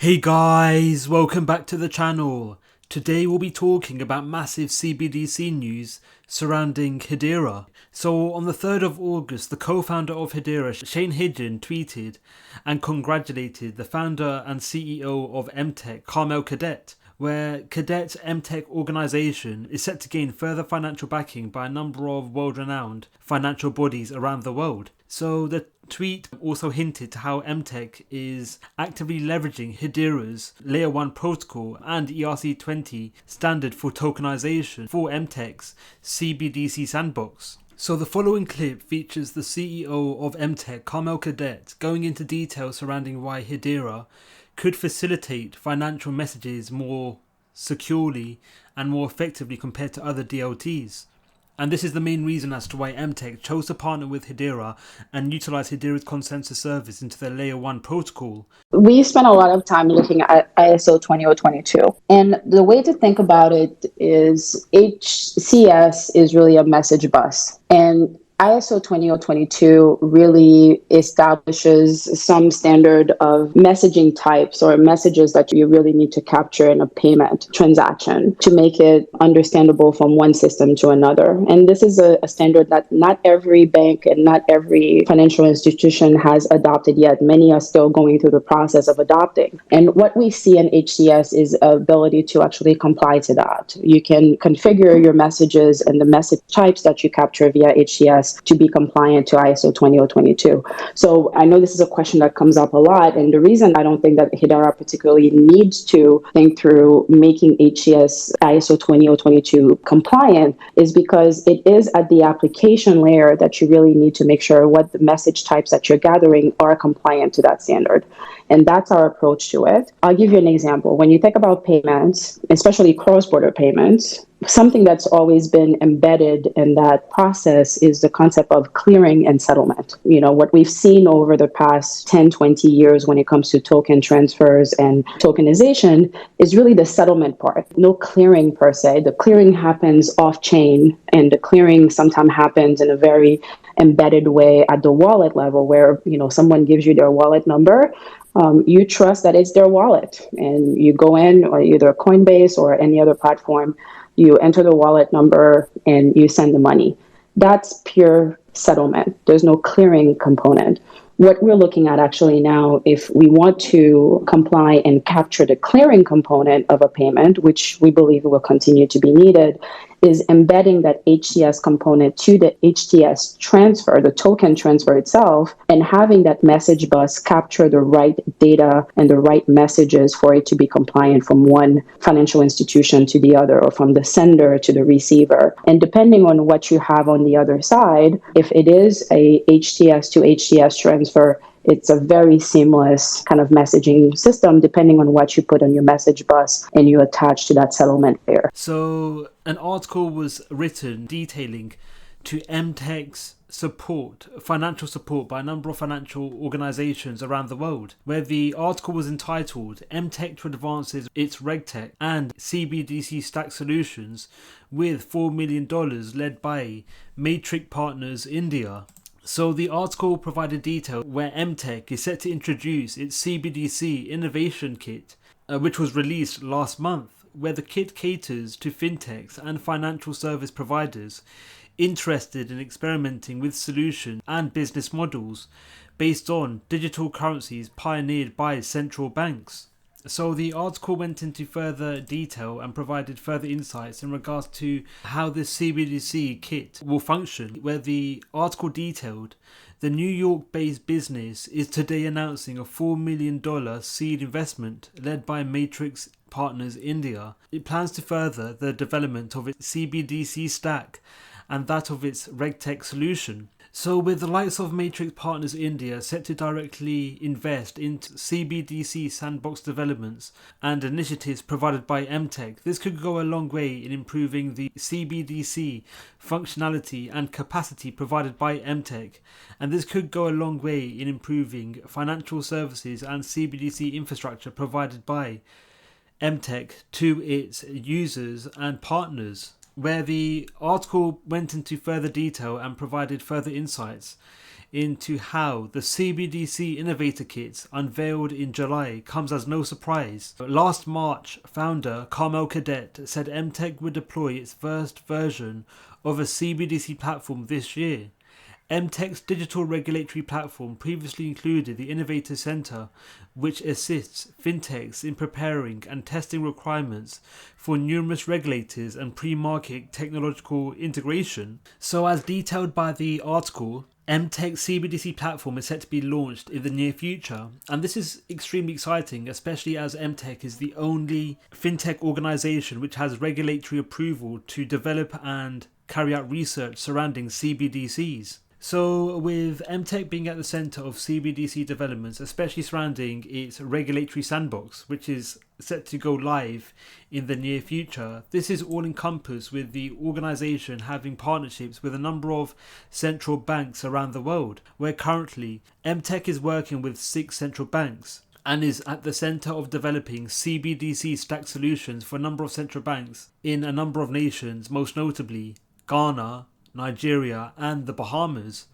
Hey guys, welcome back to the channel. Today we'll be talking about massive CBDC news surrounding Hedera. So on the 3rd of August, the co-founder of Hedera, Shane Hidden, tweeted and congratulated the founder and CEO of MTech, Carmel Cadet, where Cadet's MTech organization is set to gain further financial backing by a number of world-renowned financial bodies around the world. So the tweet also hinted to how MTech is actively leveraging Hedera's Layer 1 protocol and ERC20 standard for tokenization for MTech's CBDC sandbox. So the following clip features the CEO of MTech, Carmel Cadet, going into detail surrounding why Hedera could facilitate financial messages more securely and more effectively compared to other DLTs. And this is the main reason as to why MTech chose to partner with Hedera and utilize Hedera's consensus service into their Layer 1 protocol. We spent a lot of time looking at ISO 20022. And the way to think about it is HCS is really a message bus. And ISO 20022 really establishes some standard of messaging types or messages that you really need to capture in a payment transaction to make it understandable from one system to another. And this is a standard that not every bank and not every financial institution has adopted yet. Many are still going through the process of adopting. And what we see in HCS is ability to actually comply to that. You can configure your messages and the message types that you capture via HCS to be compliant to ISO 20022. So I know this is a question that comes up a lot, and the reason I don't think that Hedera particularly needs to think through making HCS ISO 20022 compliant is because it is at the application layer that you really need to make sure what the message types that you're gathering are compliant to that standard. And that's our approach to it. I'll give you an example. When you think about payments, especially cross-border payments, something that's always been embedded in that process is the concept of clearing and settlement. You know, what we've seen over the past 10, 20 years when it comes to token transfers and tokenization is really the settlement part. No clearing per se. The clearing happens off-chain, and the clearing sometimes happens in a very embedded way at the wallet level where, you know, someone gives you their wallet number. You trust that it's their wallet, and you go in or either Coinbase or any other platform, you enter the wallet number and you send the money. That's pure settlement. There's no clearing component. What we're looking at actually now, if we want to comply and capture the clearing component of a payment, which we believe will continue to be needed, is embedding that HCS component to the HTS transfer, the token transfer itself, and having that message bus capture the right data and the right messages for it to be compliant from one financial institution to the other, or from the sender to the receiver. And depending on what you have on the other side, if it is a HTS to HTS transfer, it's a very seamless kind of messaging system depending on what you put on your message bus and you attach to that settlement layer. So an article was written detailing to MTech's support, financial support by a number of financial organizations around the world, where the article was entitled MTech advances its RegTech and CBDC stack solutions with $4 million led by Matrix Partners India. So the article provided detail where MTech is set to introduce its CBDC Innovation Kit, which was released last month, where the kit caters to fintechs and financial service providers interested in experimenting with solutions and business models based on digital currencies pioneered by central banks. So the article went into further detail and provided further insights in regards to how this CBDC kit will function, where the article detailed the New York-based business is today announcing a $4 million seed investment led by Matrix Partners India. It plans to further the development of its CBDC stack and that of its RegTech solution. So with the likes of Matrix Partners India set to directly invest into CBDC sandbox developments and initiatives provided by MTech, this could go a long way in improving the CBDC functionality and capacity provided by MTech, and this could go a long way in improving financial services and CBDC infrastructure provided by MTech to its users and partners. Where the article went into further detail and provided further insights into how the CBDC Innovator Kit unveiled in July comes as no surprise. Last March, founder Carmel Cadet said MTech would deploy its first version of a CBDC platform this year. MTech's digital regulatory platform previously included the Innovator Center, which assists fintechs in preparing and testing requirements for numerous regulators and pre-market technological integration. So as detailed by the article, MTech CBDC platform is set to be launched in the near future, and this is extremely exciting, especially as MTech is the only fintech organization which has regulatory approval to develop and carry out research surrounding CBDCs. So with MTech being at the center of CBDC developments, especially surrounding its regulatory sandbox, which is set to go live in the near future, this is all encompassed with the organization having partnerships with a number of central banks around the world, where currently MTech is working with 6 central banks and is at the center of developing CBDC stack solutions for a number of central banks in a number of nations, most notably Ghana, Nigeria and the Bahamas.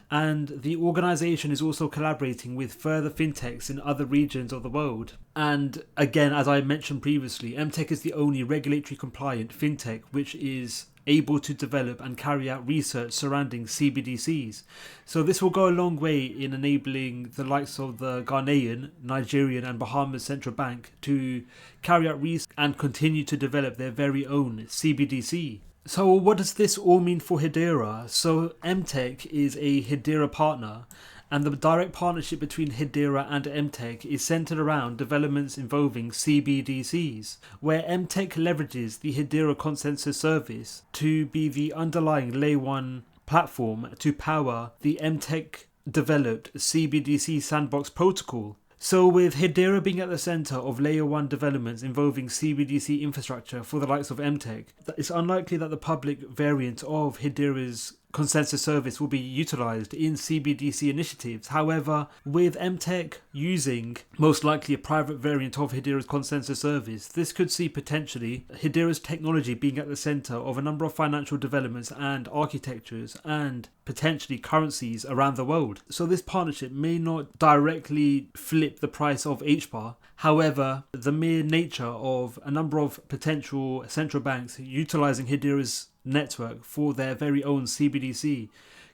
And the organization is also collaborating with further fintechs in other regions of the world. And again, as I mentioned previously, MTech is the only regulatory compliant fintech which is able to develop and carry out research surrounding CBDCs. So this will go a long way in enabling the likes of the Ghanaian, Nigerian and Bahamas Central Bank to carry out research and continue to develop their very own CBDC. So what does this all mean for Hedera? So MTech is a Hedera partner, and the direct partnership between Hedera and MTech is centered around developments involving CBDCs, where MTech leverages the Hedera consensus service to be the underlying layer 1 platform to power the MTech developed CBDC sandbox protocol. So with Hedera being at the center of layer 1 developments involving CBDC infrastructure for the likes of MTech, it's unlikely that the public variant of Hedera's consensus service will be utilized in CBDC initiatives. However, with MTech using most likely a private variant of Hedera's consensus service, this could see potentially Hedera's technology being at the center of a number of financial developments and architectures and potentially currencies around the world. So this partnership may not directly flip the price of HBAR. However, the mere nature of a number of potential central banks utilizing Hedera's network for their very own CBDC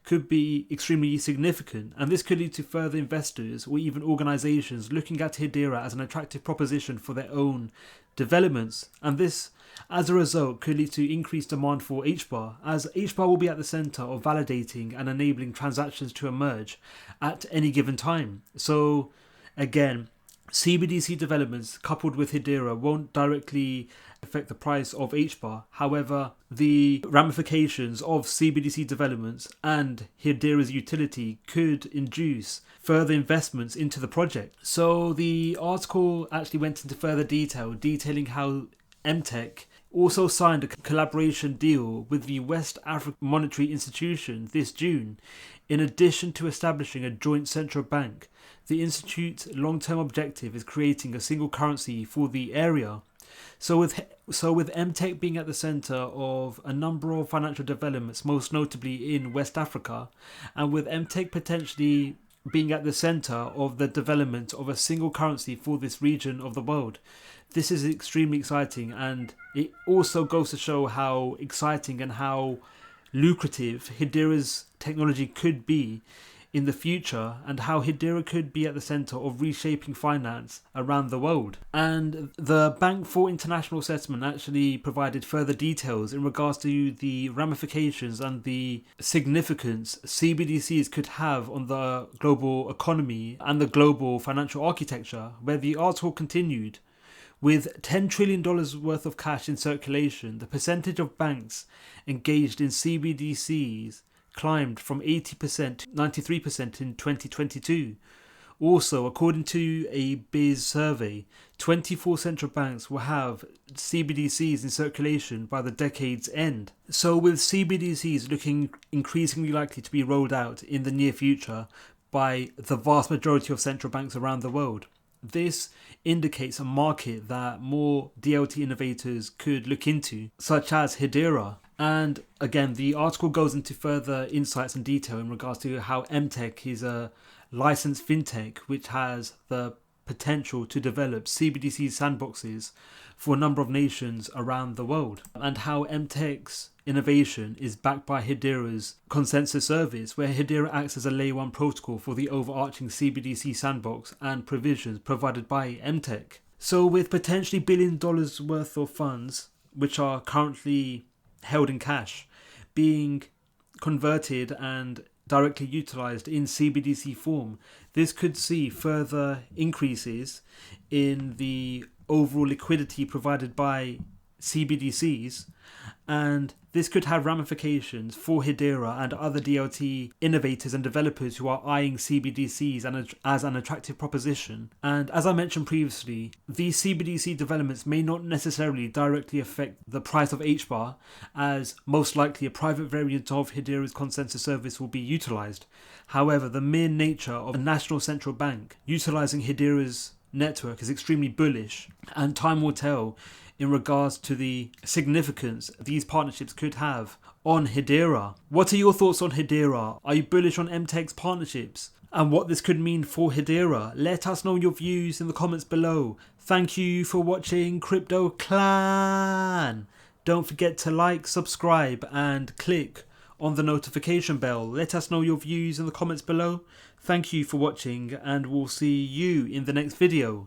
could be extremely significant, and this could lead to further investors or even organizations looking at Hedera as an attractive proposition for their own developments, and this as a result could lead to increased demand for HBAR, as HBAR will be at the center of validating and enabling transactions to emerge at any given time. So again, CBDC developments coupled with Hedera won't directly affect the price of HBAR. However, the ramifications of CBDC developments and Hedera's utility could induce further investments into the project. So the article actually went into further detail, detailing how MTech also signed a collaboration deal with the West African Monetary Institution this June. In addition to establishing a joint central bank, the institute's long-term objective is creating a single currency for the area. So with MTech being at the center of a number of financial developments, most notably in West Africa, and with MTech potentially being at the center of the development of a single currency for this region of the world, this is extremely exciting, and it also goes to show how exciting and how lucrative Hedera's technology could be in the future, and how Hedera could be at the center of reshaping finance around the world. And the Bank for International Settlement actually provided further details in regards to the ramifications and the significance CBDCs could have on the global economy and the global financial architecture, where the article continued. With $10 trillion worth of cash in circulation, the percentage of banks engaged in CBDCs climbed from 80% to 93% in 2022. Also, according to a BIZ survey, 24 central banks will have CBDCs in circulation by the decade's end. So with CBDCs looking increasingly likely to be rolled out in the near future by the vast majority of central banks around the world, this indicates a market that more DLT innovators could look into, such as Hedera. And again, the article goes into further insights and detail in regards to how MTech is a licensed fintech which has the potential to develop CBDC sandboxes for a number of nations around the world, and how MTech's innovation is backed by Hedera's consensus service, where Hedera acts as a layer 1 protocol for the overarching CBDC sandbox and provisions provided by MTech. So with potentially $1 billion worth of funds, which are currently held in cash, being converted and directly utilized in CBDC form, this could see further increases in the overall liquidity provided by CBDCs, and this could have ramifications for Hedera and other DLT innovators and developers who are eyeing CBDCs as an attractive proposition. And as I mentioned previously, these CBDC developments may not necessarily directly affect the price of HBAR, as most likely a private variant of Hedera's consensus service will be utilized. However, the mere nature of a national central bank utilizing Hedera's network is extremely bullish, and time will tell in regards to the significance these partnerships could have on Hedera. What are your thoughts on Hedera? Are you bullish on MTech's partnerships and what this could mean for Hedera? Let us know your views in the comments below. Thank you for watching Crypto Clan. Don't forget to like, subscribe and click on the notification bell. Let us know your views in the comments below. Thank you for watching, and we'll see you in the next video.